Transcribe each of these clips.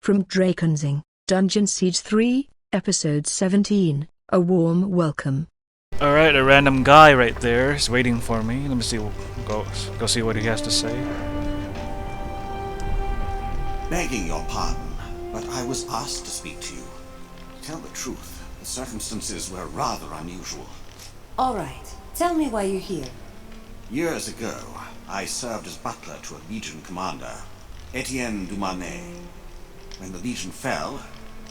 From Drakenseng, Dungeon Siege 3, Episode 17, A Warm Welcome. Alright, a random guy right there is waiting for me. Let me see, go see what he has to say. Begging your pardon, but I was asked to speak to you. To tell the truth, the circumstances were rather unusual. Alright, tell me why you're here. Years ago, I served as butler to a Legion commander, Etienne Dumanet. When the Legion fell,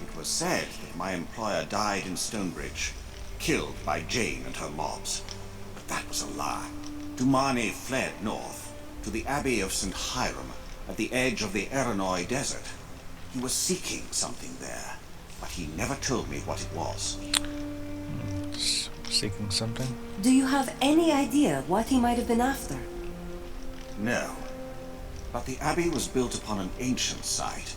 it was said that my employer died in Stonebridge, killed by Jane and her mobs. But that was a lie. Dumanet fled north, to the Abbey of St. Hiram, at the edge of the Aranoi Desert. He was seeking something there, but he never told me what it was. Seeking something? Do you have any idea what he might have been after? No. But the Abbey was built upon an ancient site.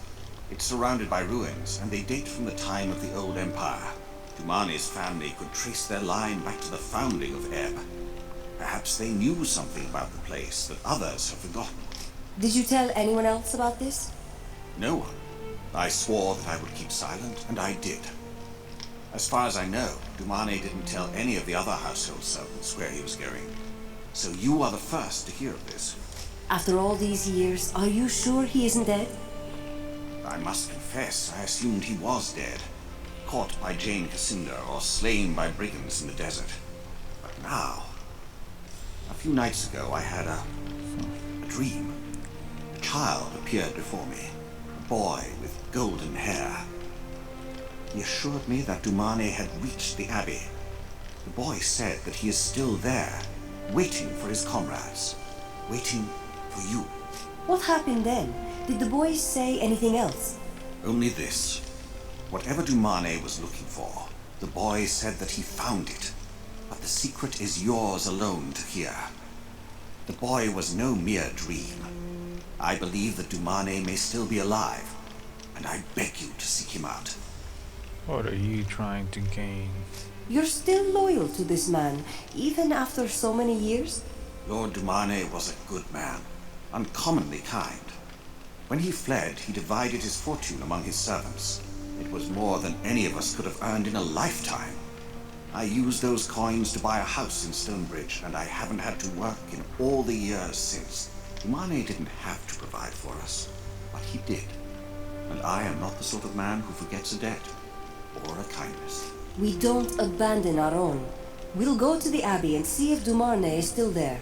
It's surrounded by ruins, and they date from the time of the Old Empire. Dumanet's family could trace their line back to the founding of Ebb. Perhaps they knew something about the place that others have forgotten. Did you tell anyone else about this? No one. I swore that I would keep silent, and I did. As far as I know, Dumanet didn't tell any of the other household servants where he was going. So you are the first to hear of this. After all these years, are you sure he isn't dead? I must confess, I assumed he was dead. Caught by Jane Cassinda or slain by brigands in the desert. But now... A few nights ago, I had a dream. A child appeared before me. A boy with golden hair. He assured me that Dumanet had reached the Abbey. The boy said that he is still there, waiting for his comrades. Waiting for you. What happened then? Did the boy say anything else? Only this. Whatever Dumanet was looking for, the boy said that he found it. But the secret is yours alone to hear. The boy was no mere dream. I believe that Dumanet may still be alive, and I beg you to seek him out. What are you trying to gain? You're still loyal to this man, even after so many years? Lord Dumanet was a good man, uncommonly kind. When he fled, he divided his fortune among his servants. It was more than any of us could have earned in a lifetime. I used those coins to buy a house in Stonebridge, and I haven't had to work in all the years since. Dumanet didn't have to provide for us, but he did. And I am not the sort of man who forgets a debt, or a kindness. We don't abandon our own. We'll go to the Abbey and see if Dumanet is still there.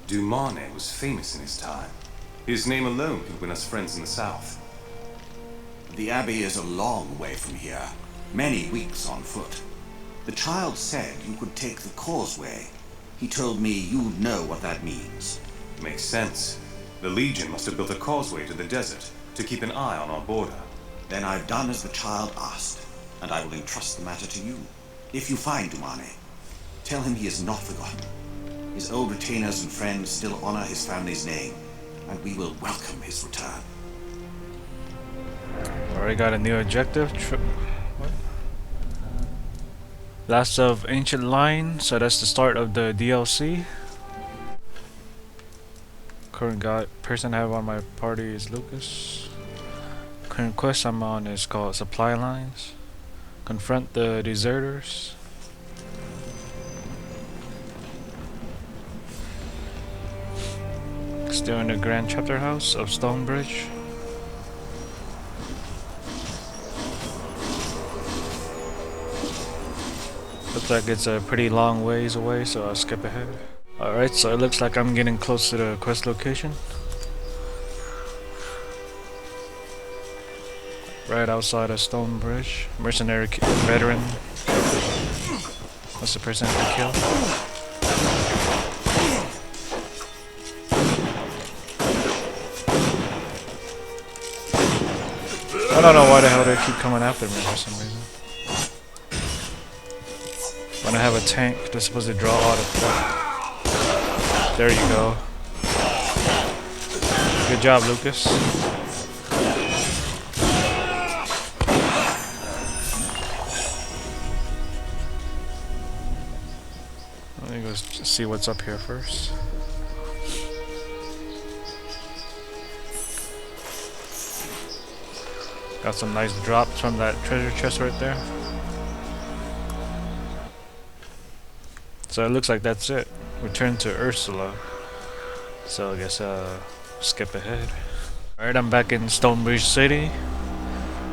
Dumanet was famous in his time. His name alone could win us friends in the south. The Abbey is a long way from here, many weeks on foot. The child said you could take the causeway. He told me you'd know what that means. Makes sense. The Legion must have built a causeway to the desert to keep an eye on our border. Then I've done as the child asked, and I will entrust the matter to you. If you find Dumanet, tell him he is not forgotten. His old retainers and friends still honor his family's name, and we will welcome his return. Already got a new objective. What? Last of Ancient Line, so that's the start of the DLC. Current person I have on my party is Lucas. Current quest I'm on is called Supply Lines. Confront the deserters. Still in the Grand Chapter House of Stonebridge. Looks like it's a pretty long ways away, so I'll skip ahead. Alright, so it looks like I'm getting close to the quest location. Right outside of Stonebridge. Mercenary veteran. What's the person I can kill? I don't know why the hell they keep coming after me for some reason. When I have a tank, they're supposed to draw all the... There you go. Good job, Lucas. Let me go see what's up here first. Got some nice drops from that treasure chest right there. So it looks like that's it. Return to Ursula. So I guess skip ahead. Alright, I'm back in Stonebridge City.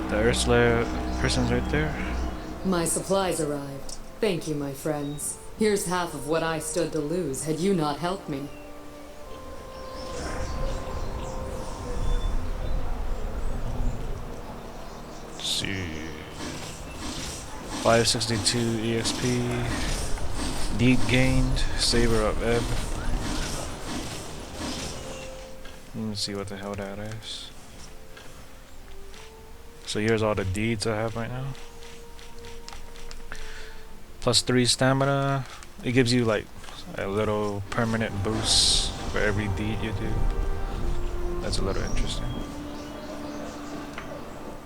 The Ursula person's right there. My supplies arrived. Thank you, my friends. Here's half of what I stood to lose had you not helped me. Let's see. 562 EXP. Deed gained. Saber of Ebb. Let me see what the hell that is. So here's all the deeds I have right now. +3 stamina. It gives you like a little permanent boost for every deed you do. That's a little interesting.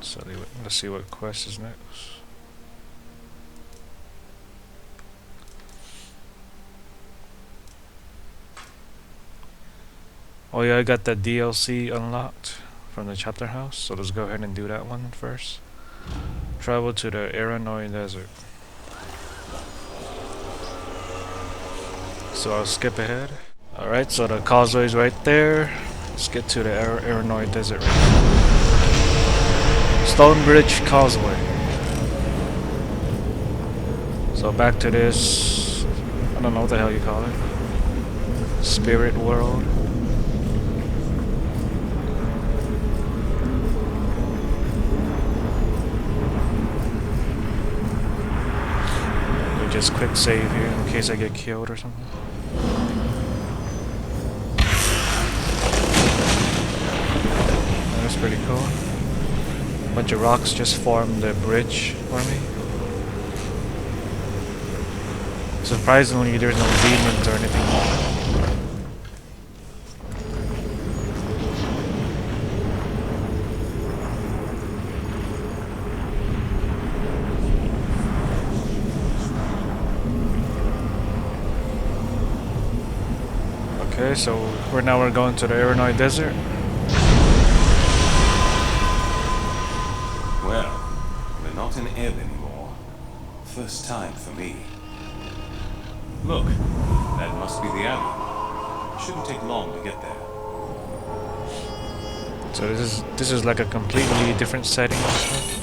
So let's see what quest is next. Oh yeah, I got the DLC unlocked from the chapter house, so let's go ahead and do that one first. Travel to the nrue desert. So I'll skip ahead. Alright, so the causeway's right there. Let's get to the nrue desert right now. Stonebridge Causeway. So back to this, I don't know what the hell you call it. Spirit world. Just quick save here in case I get killed or something. That's pretty cool. A bunch of rocks just formed the bridge for me. Surprisingly, there's no demons or anything. Okay, so we're going to the nrue desert. Well, we're not in Ebb anymore. First time for me. Look, that must be the Abbey. Shouldn't take long to get there. So this is like a completely different setting and stuff.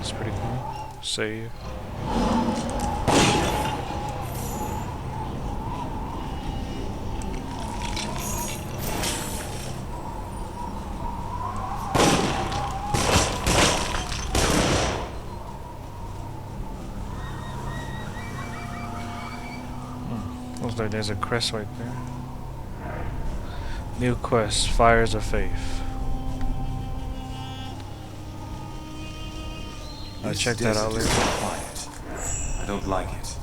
It's pretty cool. Save. Looks like there's a crest right there. New quest, Fires of Faith. I'll check that out later. Quiet. I don't like it.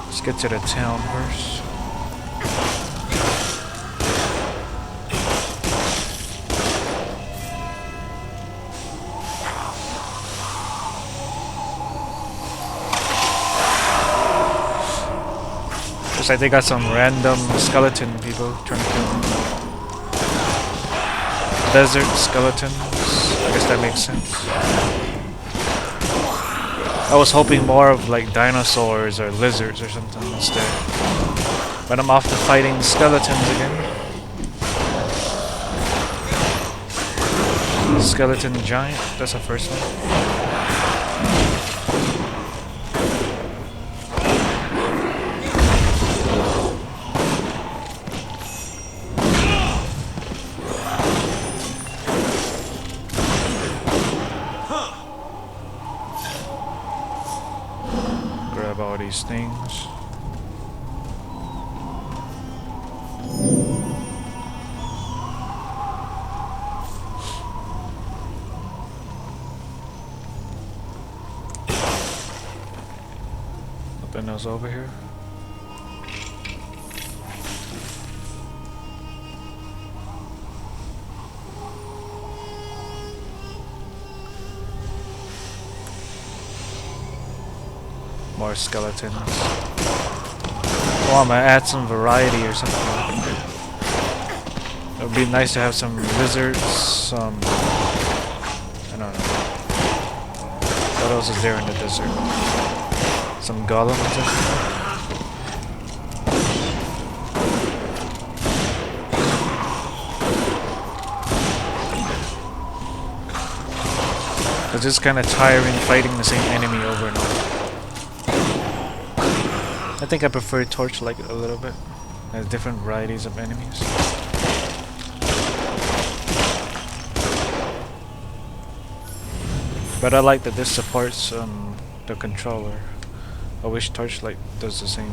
Let's get to the town first. Looks like they got some random skeleton people trying to kill me. Desert skeletons. I guess that makes sense. I was hoping more of like dinosaurs or lizards or something instead. But I'm off to fighting skeletons again. Skeleton giant. That's the first one. All these things. Nothing else over here. More skeletons. Oh, I'm gonna add some variety or something. It would be nice to have some lizards, some... I don't know. What else is there in the desert? Some golems or something? It's just kind of tiring fighting the same enemy over and over. I think I prefer Torchlight a little bit. There's different varieties of enemies. But I like that this supports the controller. I wish Torchlight does the same.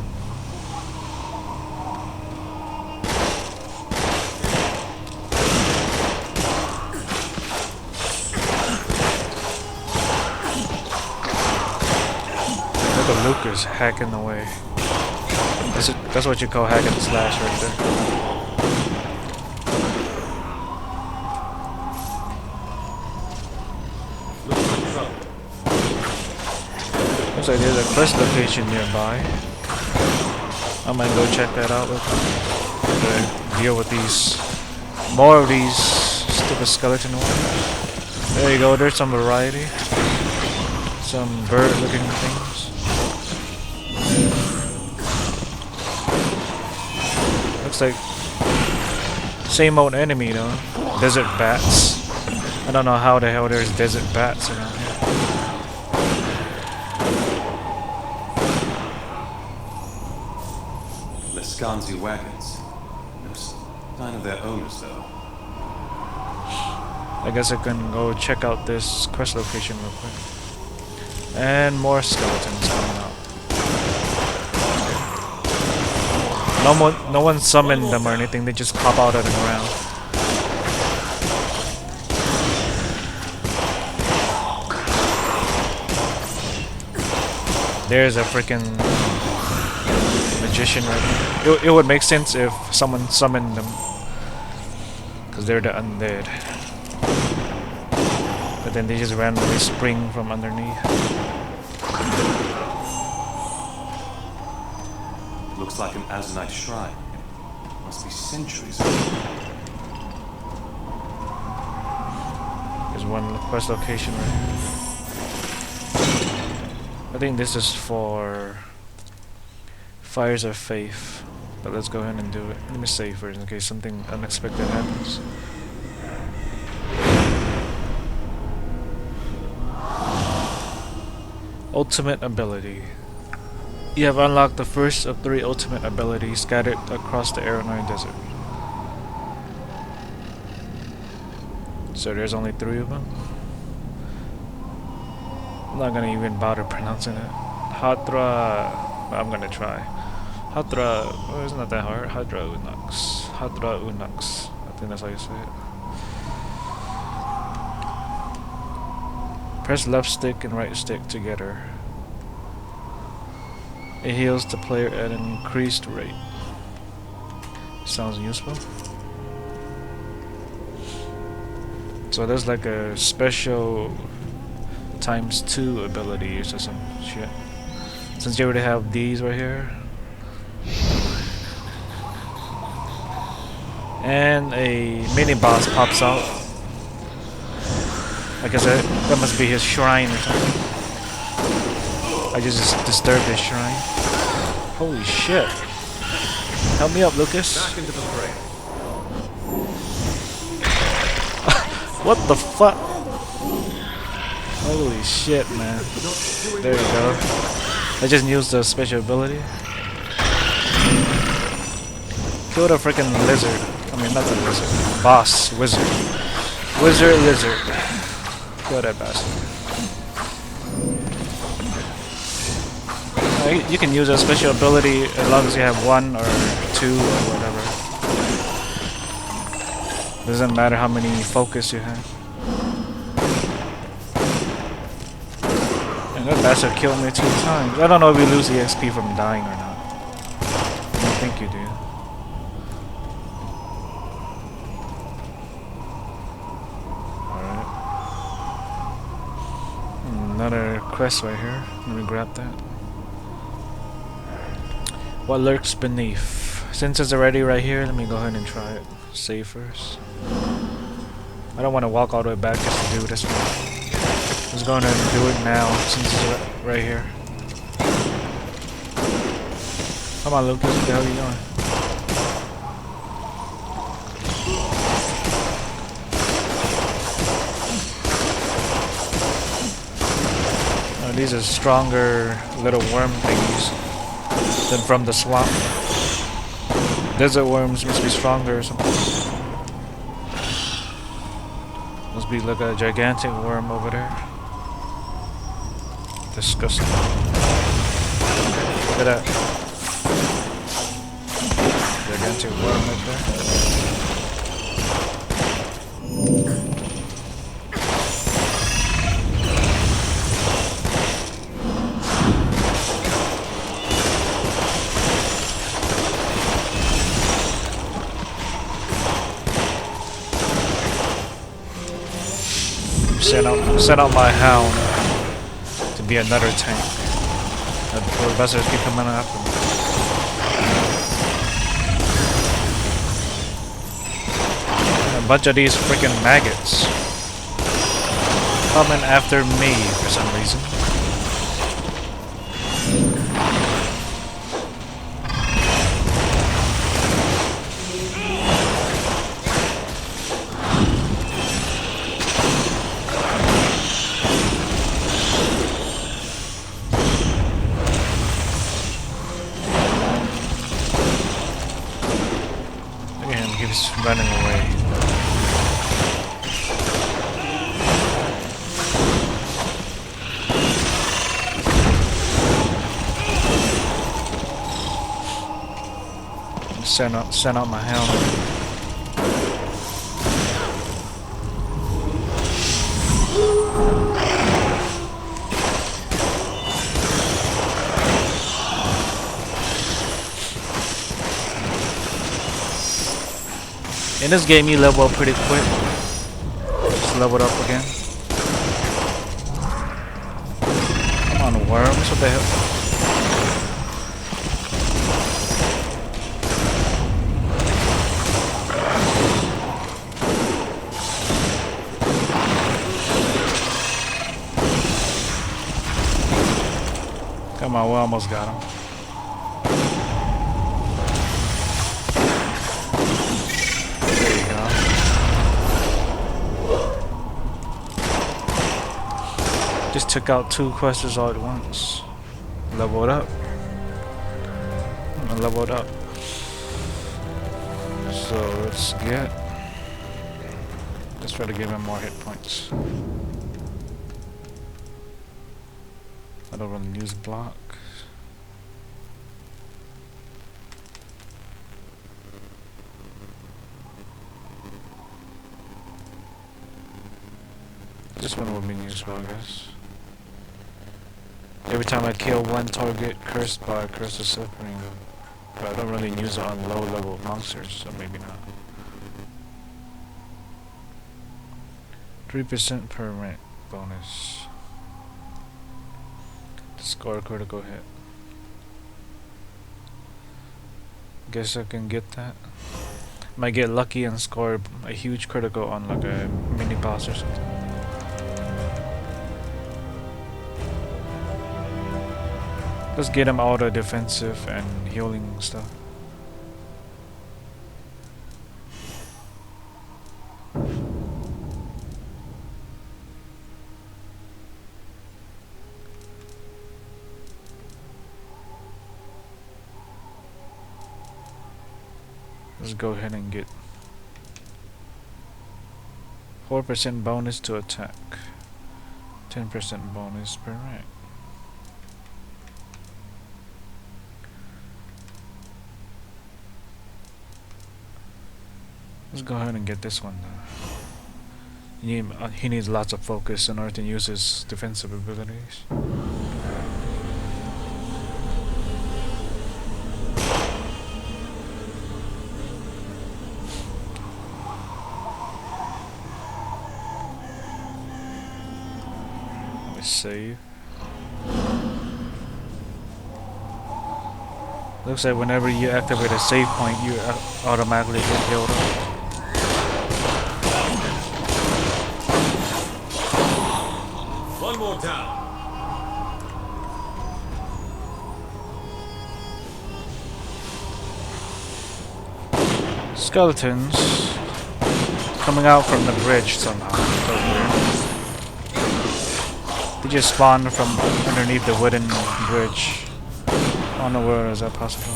Look at Lucas hacking away. That's what you call hack and slash right there. Looks like there's a quest location nearby. I might go check that out. Deal with these, more of these stupid skeleton ones. There you go. There's some variety. Some bird-looking things. Looks like same old enemy, though. Desert bats. I don't know how the hell there's desert bats around here. Leskanzi wagons. No sign of their owners, though. I guess I can go check out this quest location real quick. And more skeletons coming out. No one summoned them or anything, they just pop out of the ground. There's a freaking magician right here. It would make sense if someone summoned them, because they're the undead. But then they just randomly spring from underneath. Looks like an Azanite shrine. Must be centuries old. There's one quest location right here. I think this is for Fires of Faith. But let's go ahead and do it. Let me save first in case something unexpected happens. Ultimate ability. You have unlocked the first of 3 ultimate abilities scattered across the Aeronine Desert. So there's only 3 of them. I'm not gonna even bother pronouncing it. Hadra. I'm gonna try. Hadra. Oh, it's not that hard. Hadra Unax. Hadra Unax. I think that's how you say it. Press left stick and right stick together. It heals the player at an increased rate. Sounds useful. So there's like a special ×2 abilities or some shit. Since you already have these right here. And a mini boss pops out. I guess that must be his shrine or something. I just disturbed his shrine. Holy shit. Help me up, Lucas. Back into the fray. What the fuck? Holy shit, man. There you go. I just used the special ability. Kill the freaking lizard. I mean, not the lizard. Boss. Wizard. Wizard lizard. Kill that bastard. You can use a special ability as long as you have 1 or 2 or whatever. Doesn't matter how many focus you have. And that bastard killed me 2 times. I don't know if you lose the XP from dying or not. I don't think you do. Alright. Another quest right here. Let me grab that. What lurks beneath? Since it's already right here, let me go ahead and try it. Save first. I don't want to walk all the way back just to do this one. Let's go ahead and do it now since it's right here. Come on, Lucas, what the hell are you doing? Oh, these are stronger little worm thingies than from the swamp. Desert worms must be stronger or something. Must be like a gigantic worm over there. Disgusting. Look at that. Gigantic worm right there. Send out my hound to be another tank. The professors keep coming after me. And a bunch of these freaking maggots coming after me for some reason. Running away. Send out my hound. In this game, you level up pretty quick. Just level it up again. Come on, worms, what the hell? Come on, we almost got him. Just took out 2 quests all at once. Leveled up. Leveled up. So let's try to give him more hit points. I don't really use block. This one will be useful, I guess. Every time I kill one target cursed by curse of suffering, but I don't really use it on low level monsters, so maybe not. 3% per rank bonus. To score critical hit. Guess I can get that. Might get lucky and score a huge critical on like a mini boss or something. Let's get him all the defensive and healing stuff. Let's go ahead and get 4% bonus to attack, 10% bonus per rank. Let's go ahead and get this one then. He needs lots of focus in order to use his defensive abilities. Let me save. Looks like whenever you activate a save point, you automatically get healed up. One more down. Skeletons coming out from the bridge somehow. They just spawned from underneath the wooden bridge. I don't know where is that possible.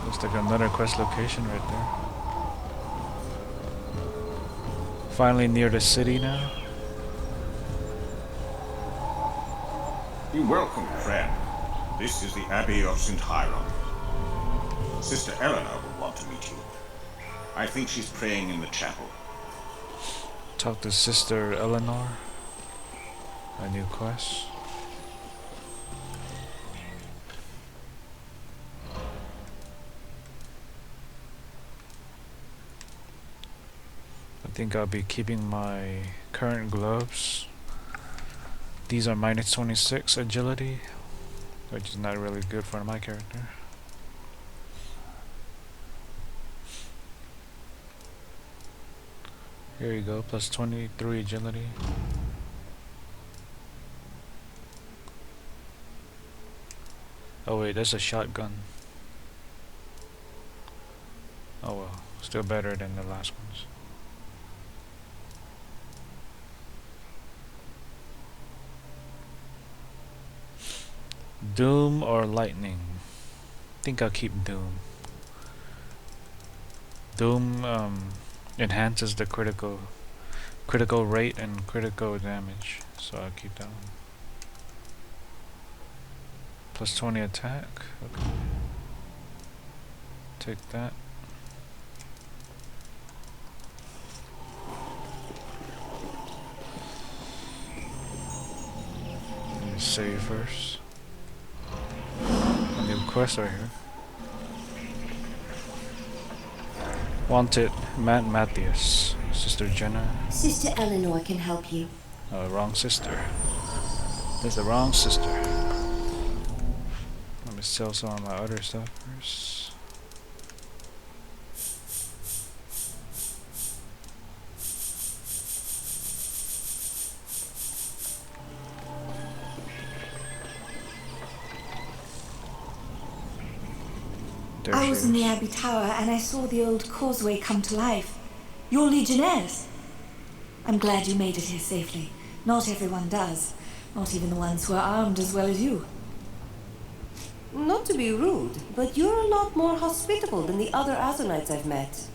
Looks like another quest location right there. Finally near the city now. Be welcome, friend. This is the Abbey of St. Hiram. Sister Eleanor will want to meet you. I think she's praying in the chapel. Talk to Sister Eleanor. A new quest. I think I'll be keeping my current gloves. These are minus 26 agility, which is not really good for my character. Here you go, plus 23 agility. Oh wait, that's a shotgun. Oh well, still better than the last ones. Doom or lightning? I think I'll keep Doom. Doom enhances the critical rate and critical damage, so I'll keep that one. Plus 20 attack. Okay. Take that. Let me save first. A new quest right here. Wanted, Matt Matthias. Sister Jenna. Sister Eleanor can help you. Oh, wrong sister. That's the wrong sister. Let me sell some of my other stuff first. There I she was in the is. Abbey Tower and I saw the old causeway come to life. You're Legionnaires. I'm glad you made it here safely. Not everyone does. Not even the ones who are armed as well as you. Not to be rude, but you're a lot more hospitable than the other Azonites I've met.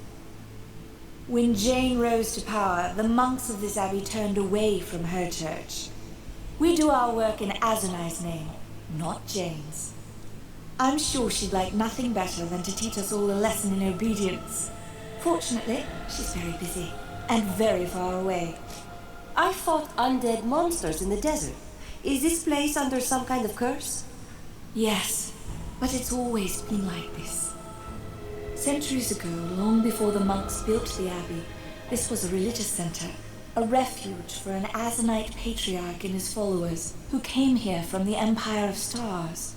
When Jane rose to power, the monks of this abbey turned away from her church. We do our work in Azonai's name, not Jane's. I'm sure she'd like nothing better than to teach us all a lesson in obedience. Fortunately, she's very busy and very far away. I fought undead monsters in the desert. Is this place under some kind of curse? Yes, but it's always been like this. Centuries ago, long before the monks built the abbey, this was a religious center, a refuge for an Azonite patriarch and his followers who came here from the Empire of Stars.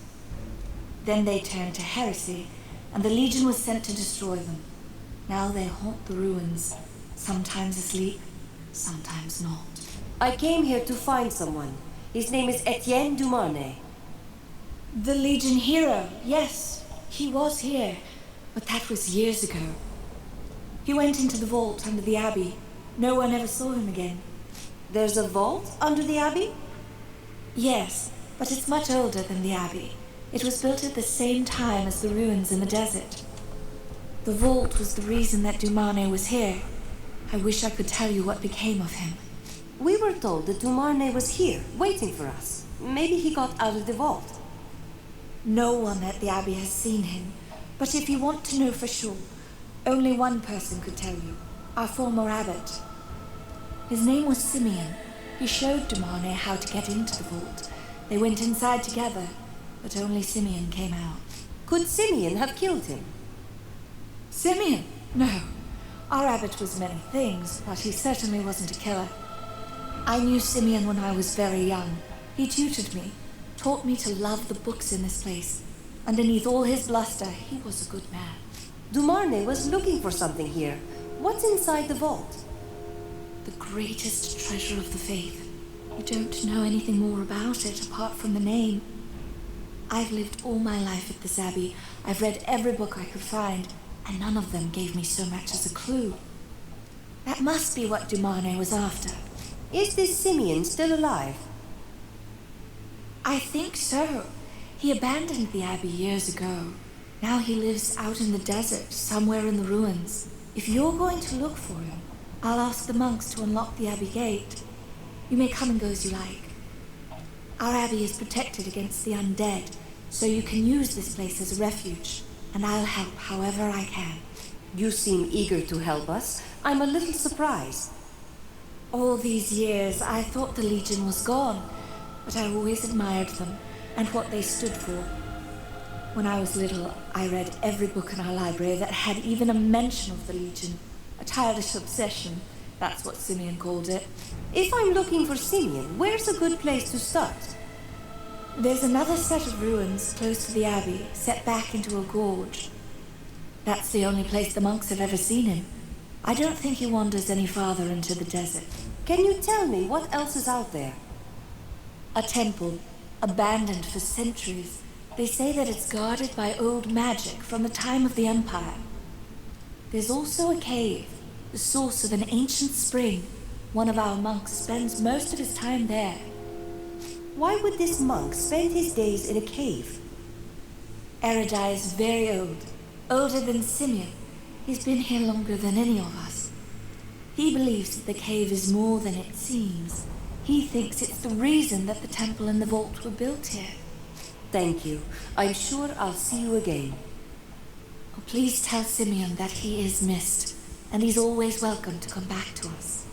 Then they turned to heresy, and the Legion was sent to destroy them. Now they haunt the ruins, sometimes asleep, sometimes not. I came here to find someone. His name is Etienne Dumarnay. The Legion hero, yes, he was here, but that was years ago. He went into the vault under the abbey. No one ever saw him again. There's a vault under the abbey? Yes, but it's much older than the abbey. It was built at the same time as the ruins in the desert. The vault was the reason that Dumarnay was here. I wish I could tell you what became of him. We were told that Dumarnay was here, waiting for us. Maybe he got out of the vault. No one at the abbey has seen him, but if you want to know for sure, only one person could tell you, our former abbot. His name was Simeon. He showed Dumarnay how to get into the vault. They went inside together, but only Simeon came out. Could Simeon have killed him? Simeon? No. Our abbot was many things, but he certainly wasn't a killer. I knew Simeon when I was very young. He tutored me, taught me to love the books in this place. Underneath all his bluster, he was a good man. Dumarne was looking for something here. What's inside the vault? The greatest treasure of the faith. You don't know anything more about it apart from the name. I've lived all my life at this abbey. I've read every book I could find, and none of them gave me so much as a clue. That must be what Dumarne was after. Is this Simeon still alive? I think so. He abandoned the abbey years ago. Now he lives out in the desert, somewhere in the ruins. If you're going to look for him, I'll ask the monks to unlock the abbey gate. You may come and go as you like. Our abbey is protected against the undead, so you can use this place as a refuge, and I'll help however I can. You seem eager to help us. I'm a little surprised. All these years, I thought the Legion was gone, but I always admired them and what they stood for. When I was little, I read every book in our library that had even a mention of the Legion. A childish obsession, that's what Simeon called it. If I'm looking for Simeon, where's a good place to start? There's another set of ruins close to the abbey, set back into a gorge. That's the only place the monks have ever seen him. I don't think he wanders any farther into the desert. Can you tell me what else is out there? A temple, abandoned for centuries. They say that it's guarded by old magic from the time of the Empire. There's also a cave, the source of an ancient spring. One of our monks spends most of his time there. Why would this monk spend his days in a cave? Eridai is very old, older than Simeon. He's been here longer than any of us. He believes that the cave is more than it seems. He thinks it's the reason that the temple and the vault were built here. Thank you. I'm sure I'll see you again. Oh, please tell Simeon that he is missed, and he's always welcome to come back to us.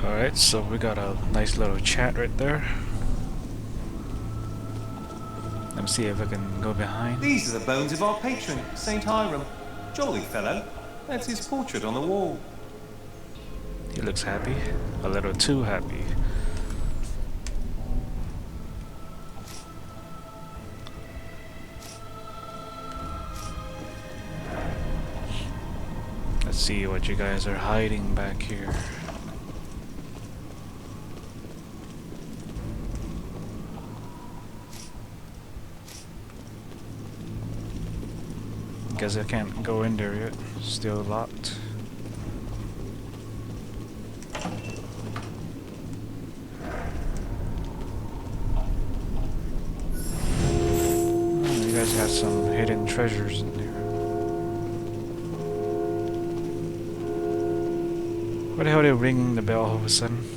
Alright, so we got a nice little chat right there. Let me see if I can go behind. These are the bones of our patron, Saint Hiram. Jolly fellow. That's his portrait on the wall. He looks happy. A little too happy. Let's see what you guys are hiding back here. Guess I can't go in there yet. Still locked. Oh, you guys got some hidden treasures in there. Why the hell are they ringing the bell all of a sudden?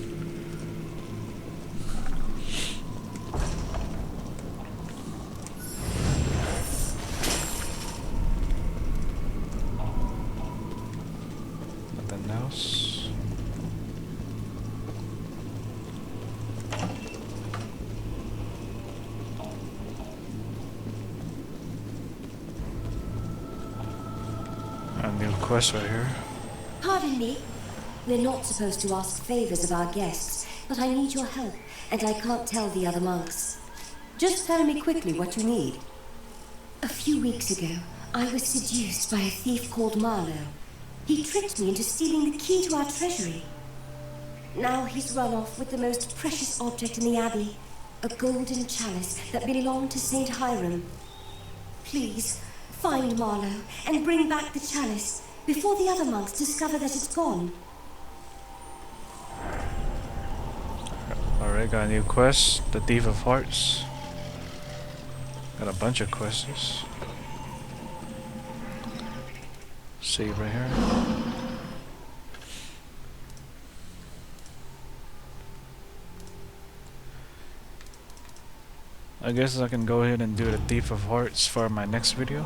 Nothing else. A new quest right here. Pardon me. We're not supposed to ask favors of our guests, but I need your help, and I can't tell the other monks. Just tell me quickly what you need. A few weeks ago, I was seduced by a thief called Marlowe. He tricked me into stealing the key to our treasury. Now he's run off with the most precious object in the abbey, a golden chalice that belonged to Saint Hiram. Please, find Marlowe and bring back the chalice before the other monks discover that it's gone. Alright, got a new quest, the Thief of Hearts. Got a bunch of quests. Save right here. I guess I can go ahead and do the Thief of Hearts for my next video.